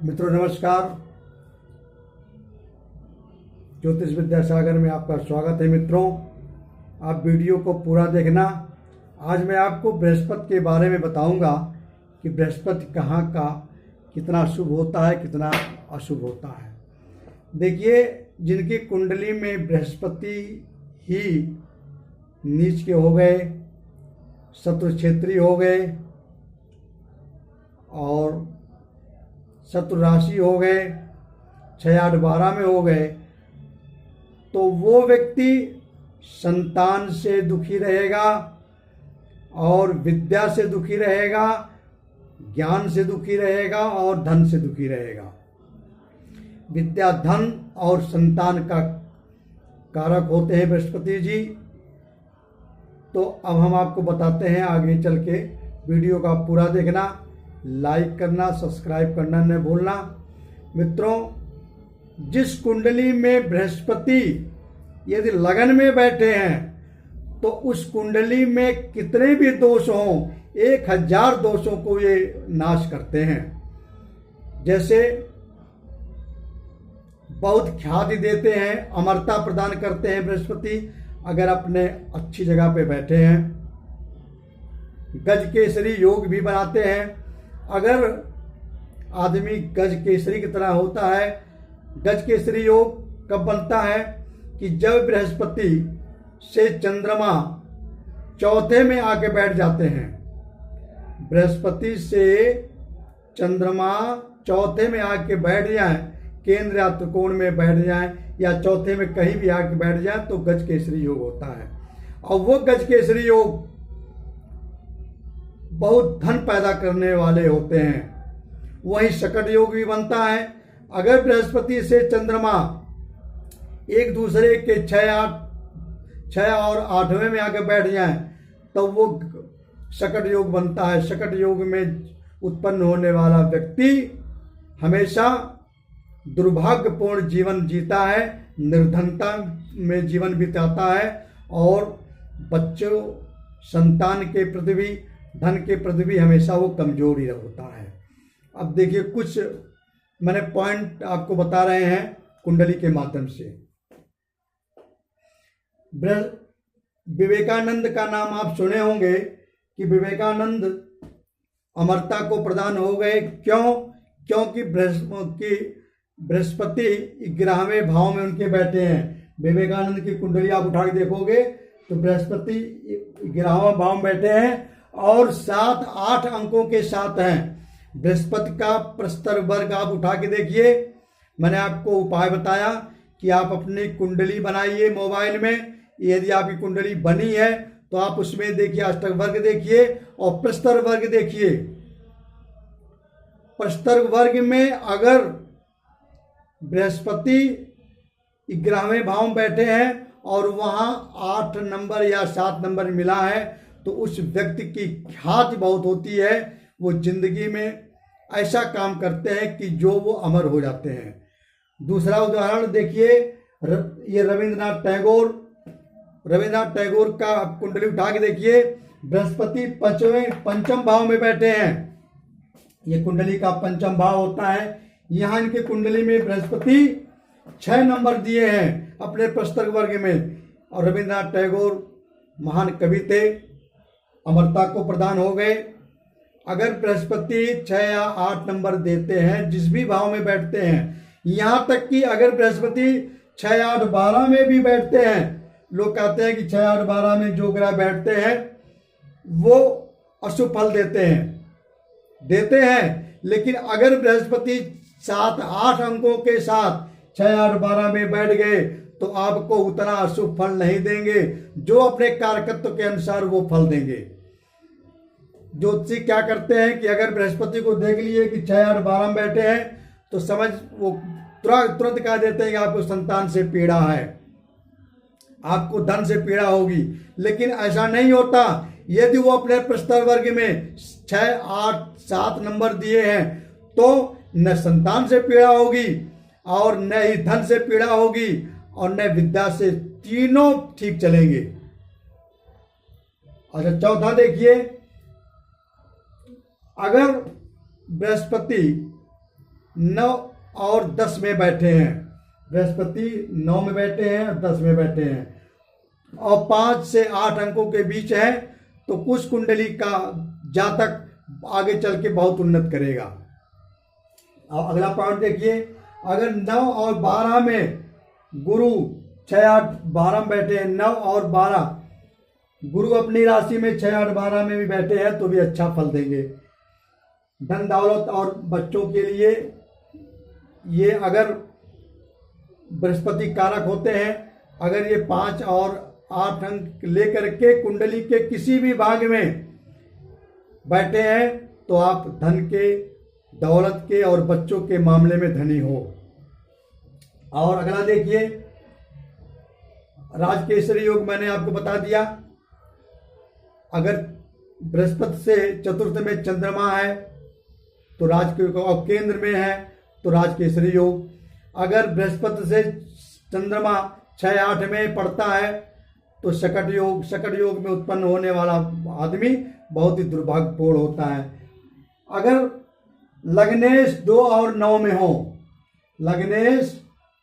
मित्रों नमस्कार। ज्योतिष विद्या सागर में आपका स्वागत है। मित्रों, आप वीडियो को पूरा देखना। आज मैं आपको बृहस्पति के बारे में बताऊंगा कि बृहस्पति कहाँ का कितना शुभ होता है, कितना अशुभ होता है। देखिए, जिनकी कुंडली में बृहस्पति ही नीच के हो गए, शत्रु क्षेत्री हो गए और शत्रु राशि हो गए, 6, 8, 12 में हो गए, तो वो व्यक्ति संतान से दुखी रहेगा और विद्या से दुखी रहेगा, ज्ञान से दुखी रहेगा और धन से दुखी रहेगा। विद्या, धन और संतान का कारक होते हैं बृहस्पति जी। तो अब हम आपको बताते हैं, आगे चल के वीडियो का पूरा देखना, लाइक करना, सब्सक्राइब करना न भूलना। मित्रों, जिस कुंडली में बृहस्पति यदि लगन में बैठे हैं तो उस कुंडली में कितने भी दोष हों, 1000 दोषों को ये नाश करते हैं। जैसे बहुत ख्याति देते हैं, अमरता प्रदान करते हैं बृहस्पति अगर अपने अच्छी जगह पे बैठे हैं। गज केसरी योग भी बनाते हैं। अगर आदमी गज केसरी की तरह होता है, गज केसरी योग कब बनता है कि जब बृहस्पति से चंद्रमा चौथे में आके बैठ जाते हैं। बृहस्पति से चंद्रमा चौथे में आके बैठ जाए, केंद्र या त्रिकोण में बैठ जाए या चौथे में कहीं भी आके बैठ जाए, तो गज केसरी योग होता है। और वो गज केसरी योग बहुत धन पैदा करने वाले होते हैं। वही शकट योग भी बनता है। अगर बृहस्पति से चंद्रमा एक दूसरे के 6 और 8वें में आके बैठ जाएं, तो वो शकट योग बनता है। शकट योग में उत्पन्न होने वाला व्यक्ति हमेशा दुर्भाग्यपूर्ण जीवन जीता है, निर्धनता में जीवन बिताता है और बच्चों, संतान के प्रति भी, धन के प्रति भी हमेशा वो कमजोर ही होता है। अब देखिए, कुछ मैंने पॉइंट आपको बता रहे हैं कुंडली के माध्यम से। विवेकानंद का नाम आप सुने होंगे कि विवेकानंद अमरता को प्रदान हो गए। क्योंकि बृहस्पति 11वें भाव में उनके बैठे हैं। विवेकानंद की कुंडली आप उठा के देखोगे तो बृहस्पति 11वां भाव में बैठे हैं और 7, 8 अंकों के साथ हैं। बृहस्पति का प्रस्तर वर्ग आप उठा के देखिए। मैंने आपको उपाय बताया कि आप अपनी कुंडली बनाइए मोबाइल में। यदि आपकी कुंडली बनी है तो आप उसमें देखिए, अष्टक वर्ग देखिए और प्रस्तर वर्ग देखिए। प्रस्तर वर्ग में अगर बृहस्पति 11वें भाव में बैठे हैं और वहां 8 नंबर या 7 नंबर मिला है, तो उस व्यक्ति की ख्याति बहुत होती है। वो जिंदगी में ऐसा काम करते हैं कि जो वो अमर हो जाते हैं। दूसरा उदाहरण देखिए, ये रविंद्रनाथ टैगोर का कुंडली उठा के देखिए। बृहस्पति 5वें भाव में बैठे हैं। ये कुंडली का 5वां भाव होता है। यहाँ इनके कुंडली में बृहस्पति 6 नंबर दिए हैं अपने प्रस्तर वर्ग में। और रविंद्रनाथ टैगोर महान कवि थे, अमरता को प्रदान हो गए। अगर बृहस्पति 6 या 8 नंबर देते हैं, जिस भी भाव में बैठते हैं, यहाँ तक कि अगर बृहस्पति 6, 8, 12 में भी बैठते हैं, लोग कहते हैं कि 6, 8, 12 में जो ग्रह बैठते हैं वो अशुभ फल देते हैं। लेकिन अगर बृहस्पति 7, 8 अंकों के साथ 6, 8, 12 में बैठ गए तो आपको उतना अशुभ फल नहीं देंगे, जो अपने कारकत्व के अनुसार वो फल देंगे। ज्योतिषी क्या करते हैं कि अगर बृहस्पति को देख लिए कि 6, 8, 12 में बैठे हैं, तो समझ वो तुरंत कह देते हैं कि आपको संतान से पीड़ा है, आपको धन से पीड़ा होगी। लेकिन ऐसा नहीं होता। यदि वो अपने प्रस्तर वर्ग में 6, 8, 7 नंबर दिए हैं, तो न संतान से पीड़ा होगी और न ही धन से पीड़ा होगी और न विद्या से, तीनों ठीक चलेंगे। अच्छा, चौथा देखिए, अगर बृहस्पति 9 और 10 में बैठे हैं, बृहस्पति 9 में बैठे हैं और 10 में बैठे हैं और 5 से 8 अंकों के बीच है, तो कुछ कुंडली का जातक आगे चल के बहुत उन्नत करेगा। अब अगला पॉइंट देखिए, अगर 9 और 12 में गुरु 6, 8, 12 में बैठे हैं, 9 और 12 गुरु अपनी राशि में 6, 8, 12 में भी बैठे हैं तो भी अच्छा फल देंगे। धन दौलत और बच्चों के लिए ये अगर बृहस्पति कारक होते हैं, अगर ये 5 और 8 अंक लेकर के कुंडली के किसी भी भाग में बैठे हैं तो आप धन के, दौलत के और बच्चों के मामले में धनी हो। और अगला देखिए, राजकेसरी योग मैंने आपको बता दिया। अगर बृहस्पति से चतुर्थ में चंद्रमा है तो और केंद्र में है तो राजकेसरी योग। अगर बृहस्पति से चंद्रमा 6, 8 में पड़ता है तो शकट योग। शकट योग में उत्पन्न होने वाला आदमी बहुत ही दुर्भाग्यपूर्ण होता है। अगर लग्नेश 2 और 9 में हो, लग्नेश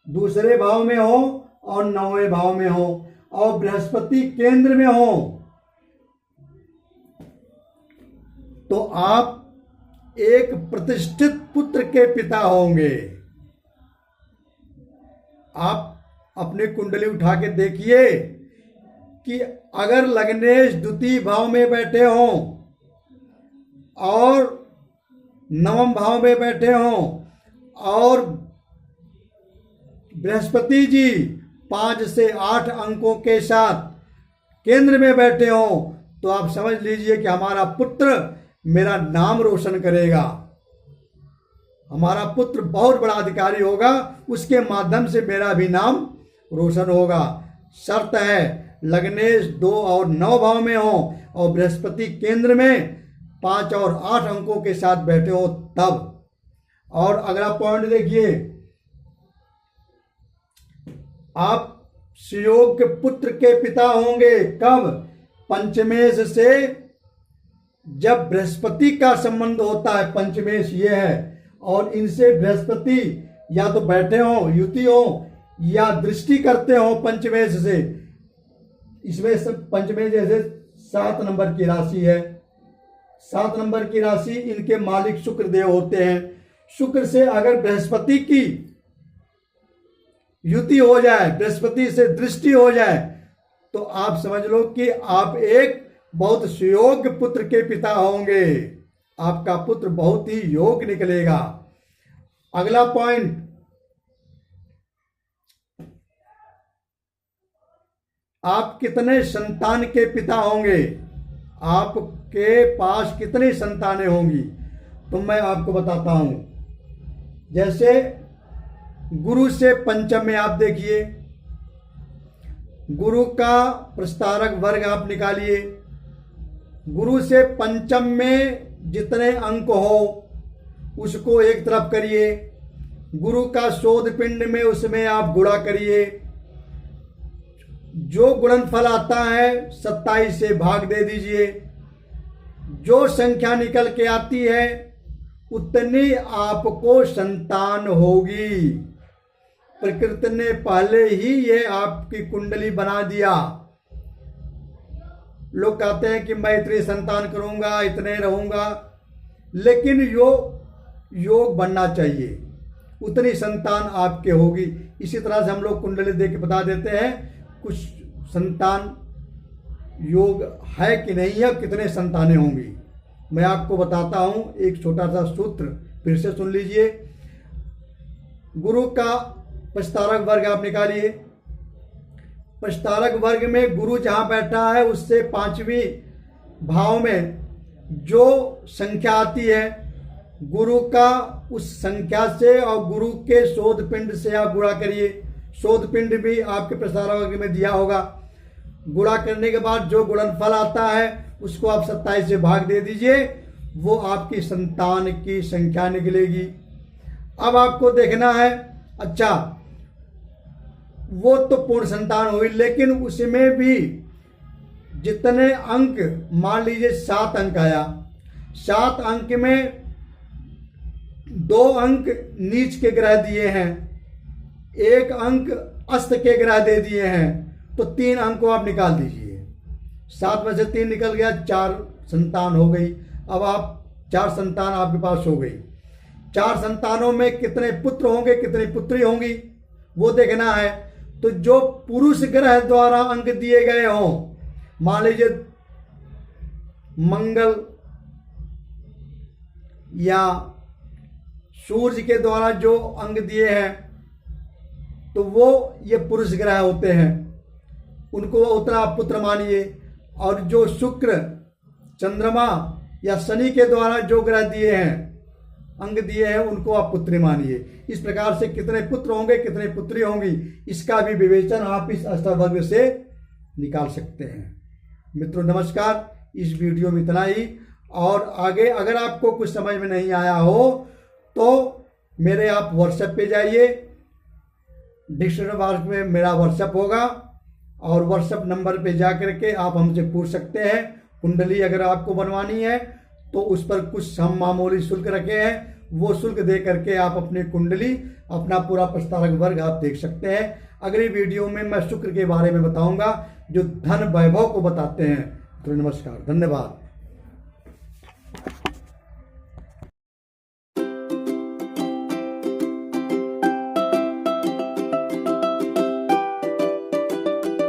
दूसरे भाव में हो और 9वें भाव में हो और बृहस्पति केंद्र में हो तो आप एक प्रतिष्ठित पुत्र के पिता होंगे। आप अपनी कुंडली उठा के देखिए कि अगर लग्नेश द्वितीय भाव में बैठे हों और 9वें भाव में बैठे हों और बृहस्पति जी 5 से 8 अंकों के साथ केंद्र में बैठे हों तो आप समझ लीजिए कि हमारा पुत्र मेरा नाम रोशन करेगा, हमारा पुत्र बहुत बड़ा अधिकारी होगा, उसके माध्यम से मेरा भी नाम रोशन होगा। शर्त है लग्नेश 2 और 9 भाव में हो और बृहस्पति केंद्र में 5 और 8 अंकों के साथ बैठे हो तब। और अगला पॉइंट देखिए, आप सुयोग्य पुत्र के पिता होंगे कब? पंचमेश से जब बृहस्पति का संबंध होता है, पंचमेश ये है, और इनसे बृहस्पति या तो बैठे हो, युति हो या दृष्टि करते हो पंचमेश से। इसमें सब पंचमेश जैसे 7 नंबर की राशि है, 7 नंबर की राशि इनके मालिक शुक्र देव होते हैं। शुक्र से अगर बृहस्पति की युति हो जाए, बृहस्पति से दृष्टि हो जाए तो आप समझ लो कि आप एक बहुत सुयोग्य पुत्र के पिता होंगे, आपका पुत्र बहुत ही योग्य निकलेगा। अगला पॉइंट, आप कितने संतान के पिता होंगे, आपके पास कितनी संतानें होंगी तो मैं आपको बताता हूं। जैसे गुरु से पंचम में आप देखिए, गुरु का प्रस्तारक वर्ग आप निकालिए, गुरु से पंचम में जितने अंक हो उसको एक तरफ करिए, गुरु का शोध पिंड में उसमें आप गुणा करिए, जो गुणनफल आता है 27 से भाग दे दीजिए, जो संख्या निकल के आती है उतनी आपको संतान होगी। प्रकृति ने पहले ही ये आपकी कुंडली बना दिया। लोग कहते हैं कि मैं इतनी संतान करूंगा, इतने रहूंगा, लेकिन योग बनना चाहिए, उतनी संतान आपके होगी। इसी तरह से हम लोग कुंडली देख के बता देते हैं कुछ संतान योग है कि नहीं है, कितने संतानें होंगी। मैं आपको बताता हूं एक छोटा सा सूत्र, फिर से सुन लीजिए। गुरु का प्रस्तारक वर्ग आप निकालिए, प्रस्तारक वर्ग में गुरु जहां बैठा है उससे 5वें भाव में जो संख्या आती है गुरु का, उस संख्या से और गुरु के शोध पिंड से आप गुणा करिए। शोध पिंड भी आपके प्रस्तारक वर्ग में दिया होगा। गुणा करने के बाद जो गुणनफल आता है उसको आप 27 से भाग दे दीजिए, वो आपकी संतान की संख्या निकलेगी। अब आपको देखना है, अच्छा वो तो पूर्ण संतान हुई, लेकिन उसमें भी जितने अंक, मान लीजिए 7 अंक आया, 7 अंक में 2 अंक नीच के ग्रह दिए हैं, 1 अंक अस्त के ग्रह दे दिए हैं, तो 3 अंक को आप निकाल दीजिए। 7 में से 3 निकल गया, 4 संतान हो गई। अब आप 4 संतान आपके पास हो गई। 4 संतानों में कितने पुत्र होंगे, कितनी पुत्री होंगी, वो देखना है। तो जो पुरुष ग्रह द्वारा अंक दिए गए हों, मान लीजिए मंगल या सूर्य के द्वारा जो अंक दिए हैं, तो वो ये पुरुष ग्रह होते हैं, उनको उतना आप पुत्र मानिए। और जो शुक्र, चंद्रमा या शनि के द्वारा जो ग्रह दिए हैं, अंग दिए हैं, उनको आप पुत्री मानिए। इस प्रकार से कितने पुत्र होंगे, कितने पुत्री होंगी, इसका भी विवेचन आप इस अष्टवर्ग से निकाल सकते हैं। मित्रों नमस्कार, इस वीडियो में इतना ही। और आगे अगर आपको कुछ समझ में नहीं आया हो तो मेरे आप व्हाट्सएप पे जाइए, डिस्क्रिप्शन बॉक्स में मेरा व्हाट्सएप होगा, और व्हाट्सएप नंबर पे जा करके आप हमसे पूछ सकते हैं। कुंडली अगर आपको बनवानी है तो उस पर कुछ हम मामूली शुल्क रखे हैं, वो शुल्क दे करके आप अपनी कुंडली, अपना पूरा प्रस्तारक वर्ग आप देख सकते हैं। अगली वीडियो में मैं शुक्र के बारे में बताऊंगा, जो धन वैभव को बताते हैं। तो नमस्कार, धन्यवाद।